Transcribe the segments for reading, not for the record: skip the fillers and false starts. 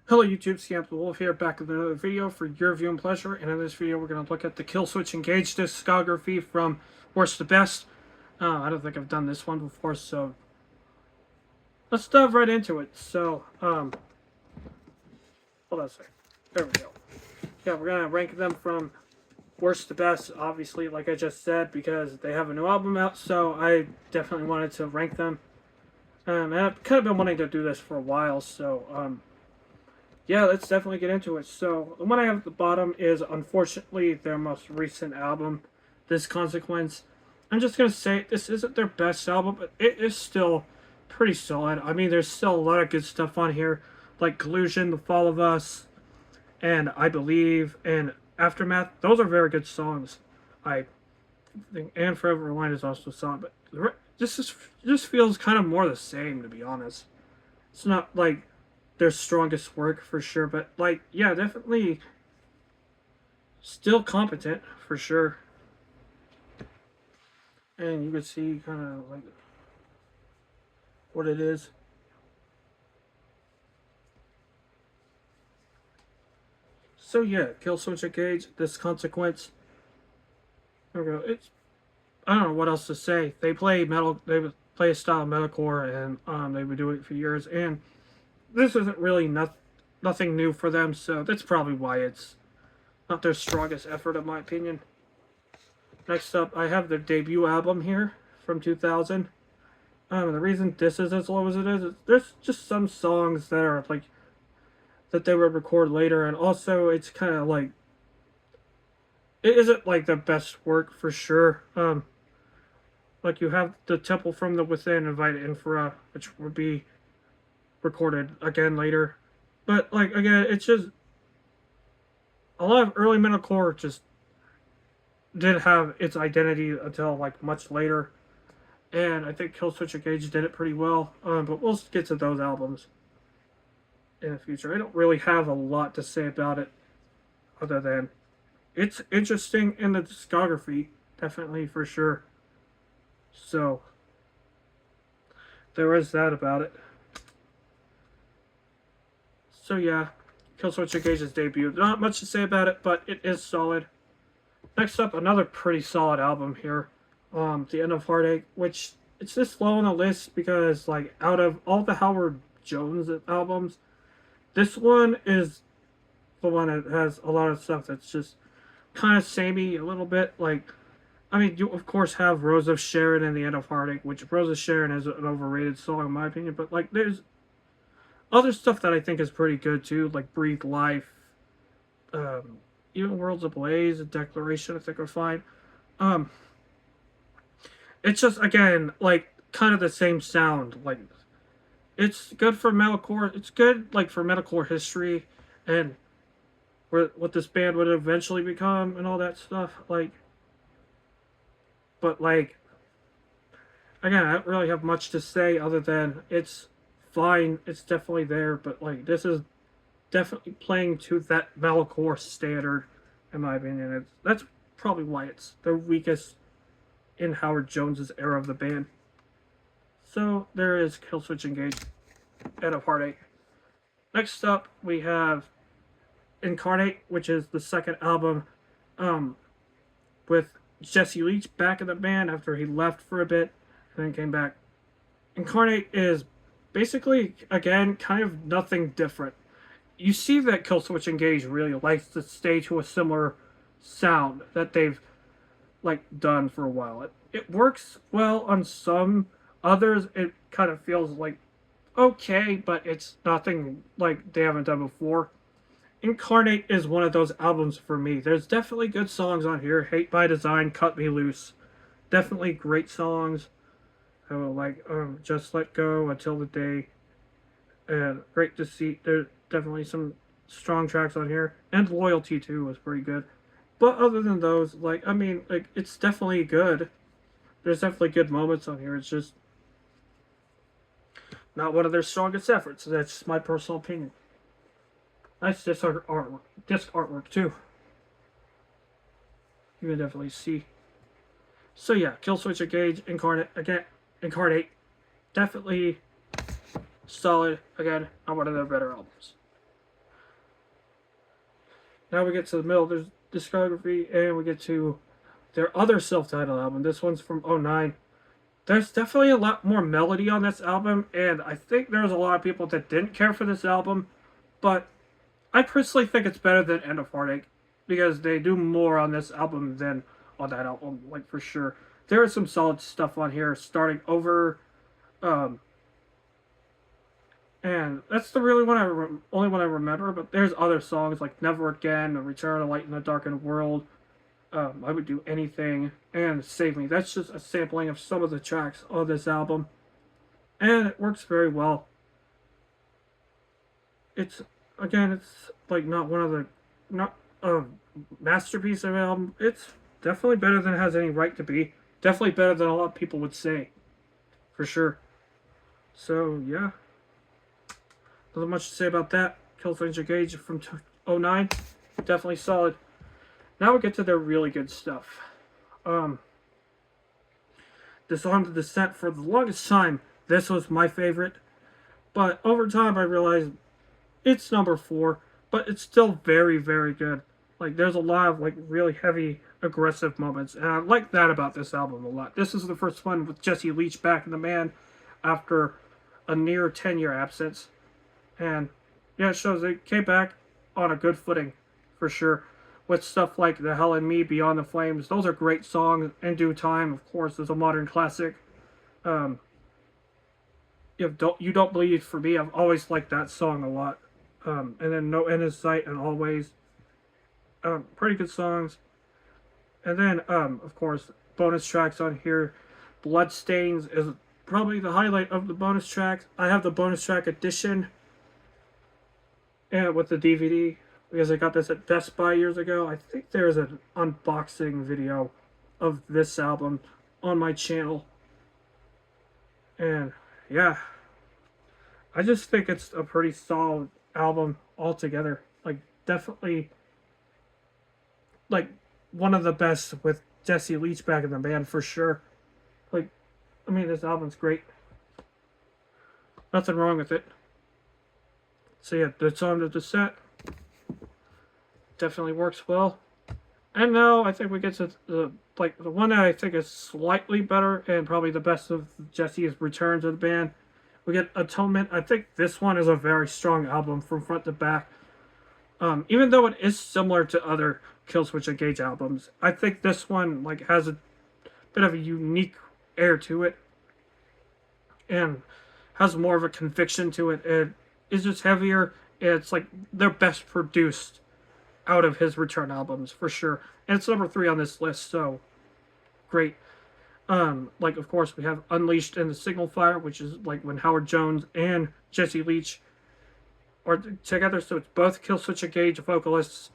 Hello YouTube, Scamp the Wolf here, back with another video for your viewing pleasure. And in this video we're going to look at the Killswitch Engage discography from worst to best. I don't think I've done this one before, so let's dive right into it. So, hold on a second. There we go. Yeah, we're going to rank them from worst to best, obviously, like I just said, because they have a new album out, so I definitely wanted to rank them. And I've kind of been wanting to do this for a while, so, yeah, let's definitely get into it. So, the one I have at the bottom is, unfortunately, their most recent album, This Consequence. I'm just going to say, this isn't their best album, but it is still pretty solid. I mean, there's still a lot of good stuff on here, like Collusion, The Fall of Us, and I Believe, and Aftermath. Those are very good songs, I think, and Forever Rewind is also solid, but this feels kind of more the same, to be honest. It's not, like, their strongest work for sure, but like, yeah, definitely still competent for sure. And you can see kind of like what it is. So yeah, Killswitch Engage, This Consequence. There we go. It's, I don't know what else to say. They play metal. They play a style of metalcore, and they've been doing it for years. And this isn't really nothing new for them, so that's probably why it's not their strongest effort, in my opinion. Next up, I have their debut album here from 2000. The reason this is as low as it is there's just some songs that are like that they would record later, and also it's kind of like it isn't like the best work for sure. Like you have the Temple from the Within, Invited Infra, which would be recorded again later, but like again, it's just a lot of early metalcore just didn't have its identity until like much later, and I think Killswitch Engage did it pretty well. But we'll get to those albums in the future. I don't really have a lot to say about it, other than it's interesting in the discography, definitely for sure. So there is that about it. So yeah, Killswitch Engage's debut. Not much to say about it, but it is solid. Next up, another pretty solid album here, The End of Heartache, which it's this low on the list because, like, out of all the Howard Jones albums, this one is the one that has a lot of stuff that's just kind of samey a little bit. Like, I mean, you of course have Rose of Sharon and The End of Heartache, which Rose of Sharon is an overrated song in my opinion, but like, there's other stuff that I think is pretty good too, like Breathe Life, um, even Worlds Ablaze, a Declaration, I think are fine. Um, it's just again like kind of the same sound. Like it's good for metalcore. It's good like for metalcore history and where what this band would eventually become and all that stuff. Like, but like again, I don't really have much to say other than it's fine. It's definitely there, but like this is definitely playing to that metalcore standard, in my opinion. That's probably why it's the weakest in Howard Jones's era of the band. So there is Killswitch Engage, End of Heartache. Next up, we have Incarnate, which is the second album, um, with Jesse Leach back in the band after he left for a bit and then came back. Incarnate is basically, again, kind of nothing different. You see that Killswitch Engage really likes to stay to a similar sound that they've like done for a while. It works well on some, others it kind of feels like okay, but it's nothing like they haven't done before. Incarnate is one of those albums for me. There's definitely good songs on here. Hate by Design, Cut Me Loose, definitely great songs. Like Just Let Go, Until the Day, and Great Deceit. There's definitely some strong tracks on here, and Loyalty too was pretty good. But other than those, like, I mean, like, it's definitely good. There's definitely good moments on here. It's just not one of their strongest efforts. That's my personal opinion. Nice disc artwork too. You can definitely see. So yeah, Killswitch Engage, Incarnate, definitely solid. Again, not one of their better albums. Now we get to the middle. There's Discography, and we get to their other self-titled album. This one's from '09. There's definitely a lot more melody on this album, and I think there's a lot of people that didn't care for this album, but I personally think it's better than End of Heartache because they do more on this album than on that album, like for sure. There is some solid stuff on here, starting over, um, and that's the really one only one I remember. But there's other songs like Never Again, Return of Light in a Darkened World, I Would Do Anything, and Save Me. That's just a sampling of some of the tracks on this album, and it works very well. It's again, it's like not one of the not a masterpiece of an album. It's definitely better than it has any right to be. Definitely better than a lot of people would say, for sure. So yeah, nothing much to say about that. Killswitch Engage from '09, definitely solid. Now we get to their really good stuff. Disarm the Descent, for the longest time, this was my favorite. But over time, I realized it's number 4, but it's still very, very good. Like, there's a lot of, like, really heavy, aggressive moments. And I like that about this album a lot. This is the first one with Jesse Leach back in the band after a near 10-year absence. And, yeah, it shows they came back on a good footing, for sure. With stuff like The Hell in Me, Beyond the Flames. Those are great songs. In Due Time, of course, is a modern classic. You Don't Bleed for Me, I've always liked that song a lot. And then No End in Sight and Always. Pretty good songs. And then, of course, bonus tracks on here. Bloodstains is probably the highlight of the bonus tracks. I have the bonus track edition and with the DVD because I got this at Best Buy years ago. I think there's an unboxing video of this album on my channel. And yeah, I just think it's a pretty solid album altogether. Like, definitely, like, one of the best with Jesse Leach back in the band for sure. Like, I mean, this album's great. Nothing wrong with it. So yeah, Disarm the Descent definitely works well. And now I think we get to the one that I think is slightly better and probably the best of Jesse's return to the band. We get Atonement. I think this one is a very strong album from front to back. Even though it is similar to other Killswitch Engage albums, I think this one like has a bit of a unique air to it and has more of a conviction to it. It is just heavier. It's like their best produced out of his return albums for sure, and it's number 3 on this list. So great. Like of course we have Unleashed and The Signal Fire, which is like when Howard Jones and Jesse Leach are together. So it's both Killswitch Engage vocalists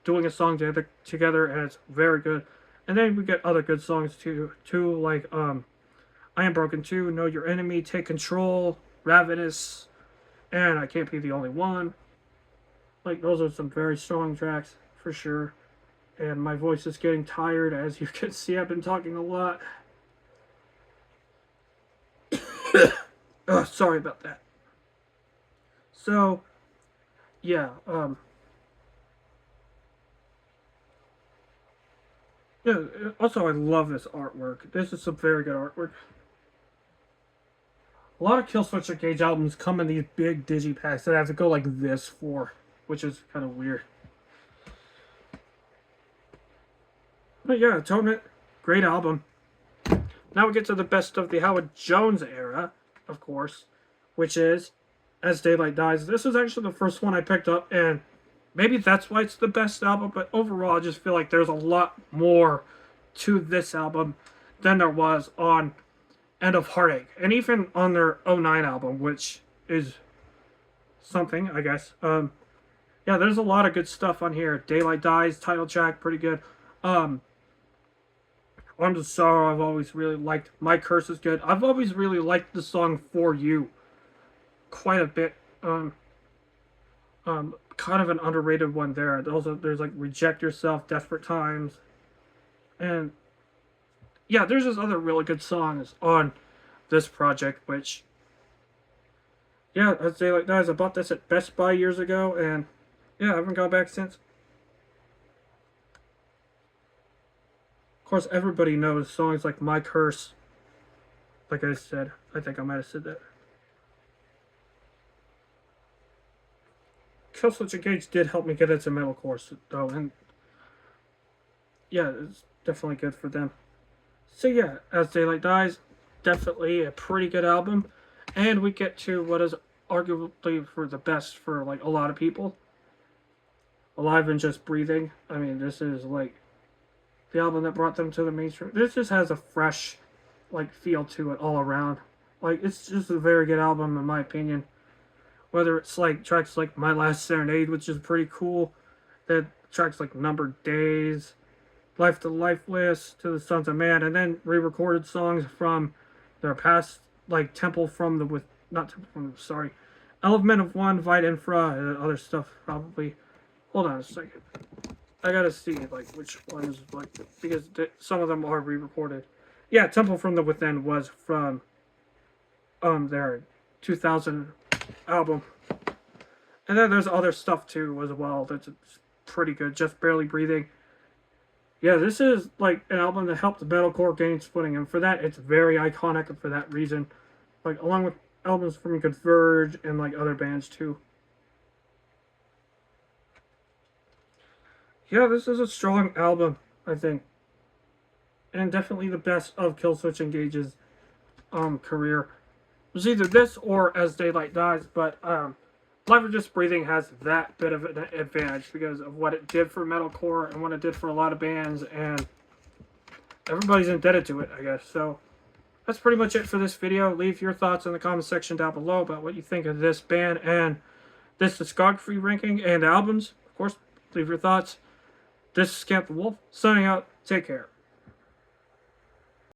doing a song together, and it's very good. And then we get other good songs too, like I Am Broken Too, Know Your Enemy, Take Control, Ravenous, and I Can't Be the Only One. Like, those are some very strong tracks for sure. And my voice is getting tired, as you can see. I've been talking a lot. Oh, sorry about that. So, yeah, yeah. Also, I love this artwork. This is some very good artwork. A lot of Killswitch Engage albums come in these big digipacks that I have to go like this for, which is kind of weird. But yeah, Atonement, great album. Now we get to the best of the Howard Jones era, of course, which is As Daylight Dies. This was actually the first one I picked up, and maybe that's why it's the best album, but overall I just feel like there's a lot more to this album than there was on End of Heartache, and even on their '09 album, which is something, I guess. Yeah, there's a lot of good stuff on here. Daylight Dies, title track, pretty good. Arms of Sorrow, I've always really liked. My Curse is good. I've always really liked the song For You quite a bit. Kind of an underrated one there. Also, there's like Reject Yourself, Desperate Times, and yeah, there's just other really good songs on this project, which, yeah, As Daylight Dies, I bought this at Best Buy years ago, and yeah, I haven't gone back since. course, everybody knows songs like My Curse. Like I said, I think I might have said that. Killswitch Engage did help me get into metalcore, though, and yeah, it's definitely good for them. So yeah, As Daylight Dies, definitely a pretty good album, and we get to what is arguably for the best for like a lot of people, Alive and Just Breathing. I mean, this is like the album that brought them to the mainstream. This just has a fresh like feel to it all around. Like it's just a very good album in my opinion. Whether it's like tracks like My Last Serenade, which is pretty cool, that tracks like Numbered Days, Life to Lifeless, To the Sons of Man, and then re-recorded songs from their past, like Temple from the with not Temple from the sorry, Element of One, Vita Infra, and other stuff probably. Hold on a second. I gotta see like which ones like because some of them are re-recorded. Yeah, Temple from the Within was from their 2000 album, and then there's other stuff too as well that's pretty good. Just Barely Breathing. Yeah, this is like an album that helped metalcore gain its footing, and for that, it's very iconic. And for that reason, like along with albums from Converge and like other bands too. Yeah, this is a strong album, I think, and definitely the best of Killswitch Engage's career. It was either this or As Daylight Dies, but Life or Just Breathing has that bit of an advantage because of what it did for metalcore and what it did for a lot of bands, and everybody's indebted to it, I guess. So that's pretty much it for this video. Leave your thoughts in the comment section down below about what you think of this band and this discography ranking and albums. Of course, leave your thoughts. This is Camp the Wolf, signing out. Take care.